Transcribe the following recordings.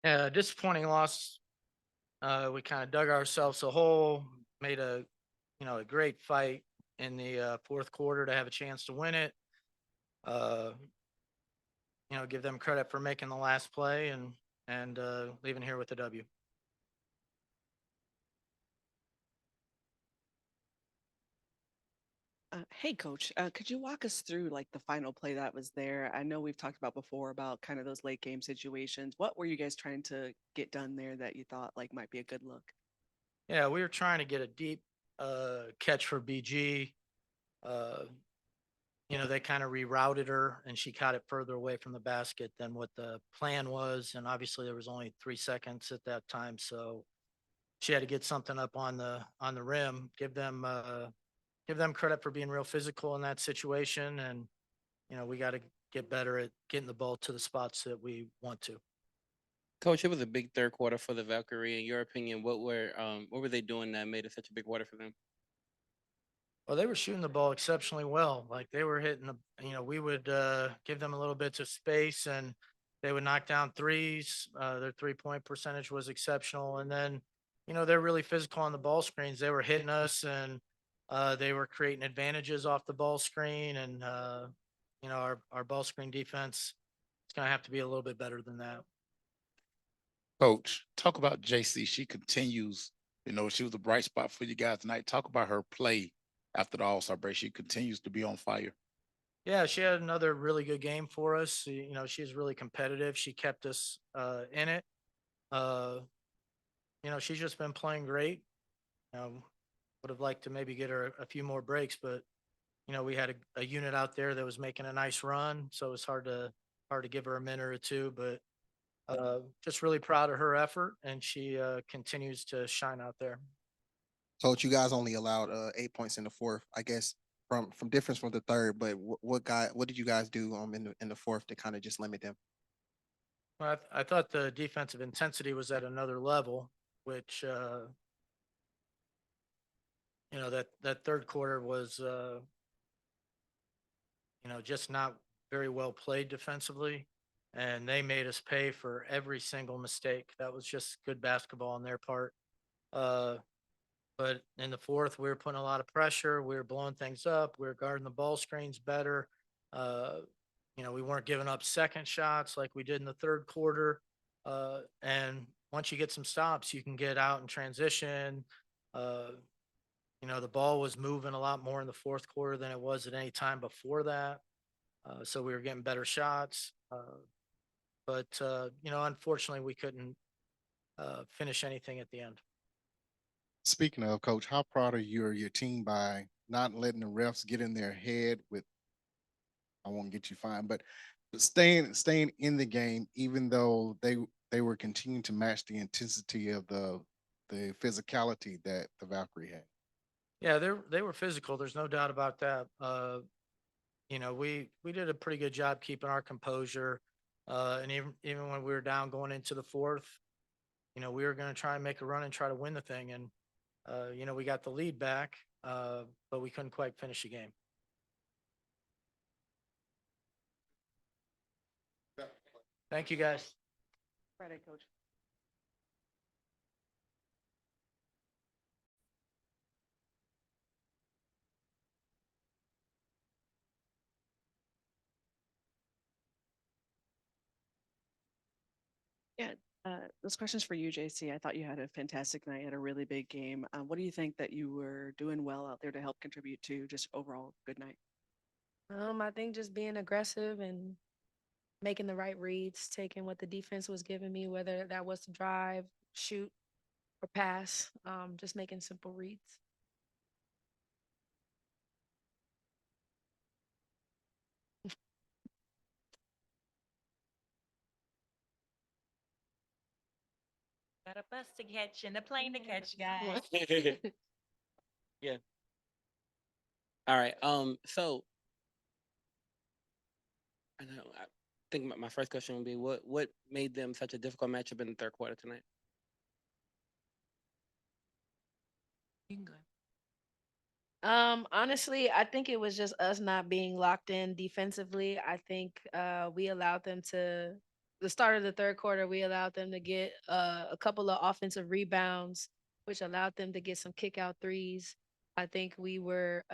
Yeah, disappointing loss. We kind of dug ourselves a hole, made a great fight in the fourth quarter to have a chance to win it. Uh, give them credit for making the last play and leaving here with a W. Hey, Coach, could you walk us through like the final play that was there? I know we've talked about before about kind of those late game situations. What were you guys trying to get done there that you thought like might be a good look? Yeah, we were trying to get a deep catch for BG. Uh, they kind of rerouted her and she caught it further away from the basket than what the plan was. And obviously there was only 3 seconds at that time. So she had to get something up on the rim, give them credit for being real physical in that situation. And, we got to get better at getting the ball to the spots that we want to. Coach, it was a big third quarter for the Valkyrie. In your opinion, what were they doing that made it such a big quarter for them? Well, they were shooting the ball exceptionally well. Like they were hitting we would give them a little bits of space and they would knock down threes. Their 3-point percentage was exceptional. And then, they're really physical on the ball screens. They were hitting us and they were creating advantages off the ball screen. And, our ball screen defense is going to have to be a little bit better than that. Coach, talk about JC. She continues, she was a bright spot for you guys tonight. Talk about her play after the All-Star break. She continues to be on fire. Yeah, she had another really good game for us. She's really competitive. She kept us in it. Uh, she's just been playing great. Would have liked to maybe get her a few more breaks, but we had a unit out there that was making a nice run, so it's hard to give her a minute or two. But just really proud of her effort, and she continues to shine out there. Coach, you guys only allowed 8 points in the fourth. I guess from difference from the third, but what did you guys do in the fourth to kind of just limit them? Well, I thought the defensive intensity was at another level, which that third quarter was just not very well played defensively. And they made us pay for every single mistake. That was just good basketball on their part. Uh, but in the fourth, we were putting a lot of pressure. We were blowing things up. We were guarding the ball screens better. Uh, we weren't giving up second shots like we did in the third quarter. And once you get some stops, you can get out and transition. Uh, the ball was moving a lot more in the fourth quarter than it was at any time before that. So we were getting better shots. But unfortunately, we couldn't finish anything at the end. Speaking of, Coach, how proud are you of your team by not letting the refs get in their head with I won't get you fined, but staying in the game, even though they were continuing to match the intensity of the physicality that the Valkyrie had. Yeah, they were physical. There's no doubt about that. We did a pretty good job keeping our composure. And even when we were down going into the fourth, we were going to try and make a run and try to win the thing. And we got the lead back, but we couldn't quite finish the game. Thank you, guys. Friday, Coach. Yeah, this question's for you, JC. I thought you had a fantastic night, had a really big game. What do you think that you were doing well out there to help contribute to just overall good night? I think just being aggressive and making the right reads, taking what the defense was giving me, whether that was to drive, shoot, or pass. Just making simple reads. Got a bus to catch and a plane to catch, guys. Yeah. All right. So I know. I think my first question would be what made them such a difficult matchup in the third quarter tonight? You can go. Honestly, I think it was just us not being locked in defensively. I think we allowed them to the start of the third quarter, we allowed them to get a couple of offensive rebounds, which allowed them to get some kick out threes. I think we were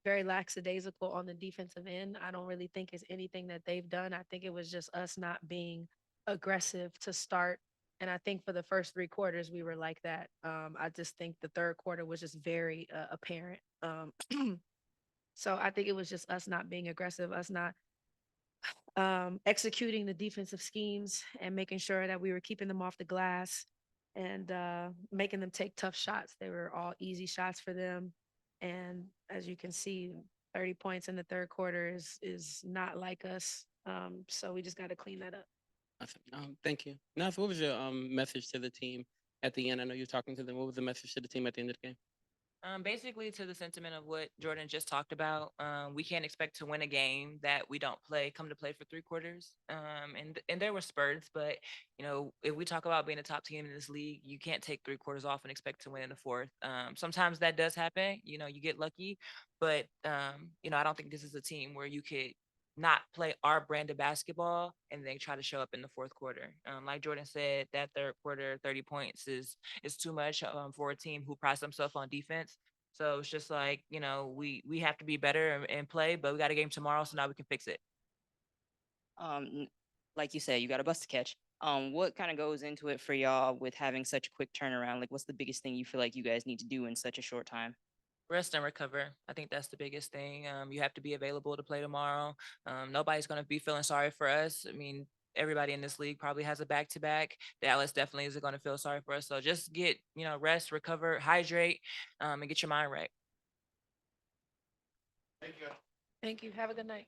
very lackadaisical on the defensive end. I don't really think it's anything that they've done. I think it was just us not being aggressive to start. And I think for the first 3 quarters, we were like that. I just think the third quarter was just very apparent. So I think it was just us not being aggressive, us not executing the defensive schemes and making sure that we were keeping them off the glass and making them take tough shots. They were all easy shots for them. And as you can see, 30 points in the third quarter is not like us. So we just got to clean that up. Awesome. Thank you. Nas, what was your message to the team at the end? I know you're talking to them. What was the message to the team at the end of the game? Basically to the sentiment of what Jordin just talked about, we can't expect to win a game that we don't come to play for 3 quarters. And there were spurts, but if we talk about being a top team in this league, you can't take 3 quarters off and expect to win in the fourth. Sometimes that does happen. You get lucky, but I don't think this is a team where you could not play our brand of basketball and then try to show up in the fourth quarter. Like Jordin said, that third quarter, 30 points is too much for a team who prides themselves on defense. So it's just like, we have to be better and play, but we got a game tomorrow, so now we can fix it. Like you said, you got a bus to catch. What kind of goes into it for y'all with having such a quick turnaround? Like, what's the biggest thing you feel like you guys need to do in such a short time? Rest and recover. I think that's the biggest thing. You have to be available to play tomorrow. Nobody's going to be feeling sorry for us. I mean, everybody in this league probably has a back-to-back. Dallas definitely isn't going to feel sorry for us. So just get, rest, recover, hydrate, and get your mind right. Thank you. Have a good night.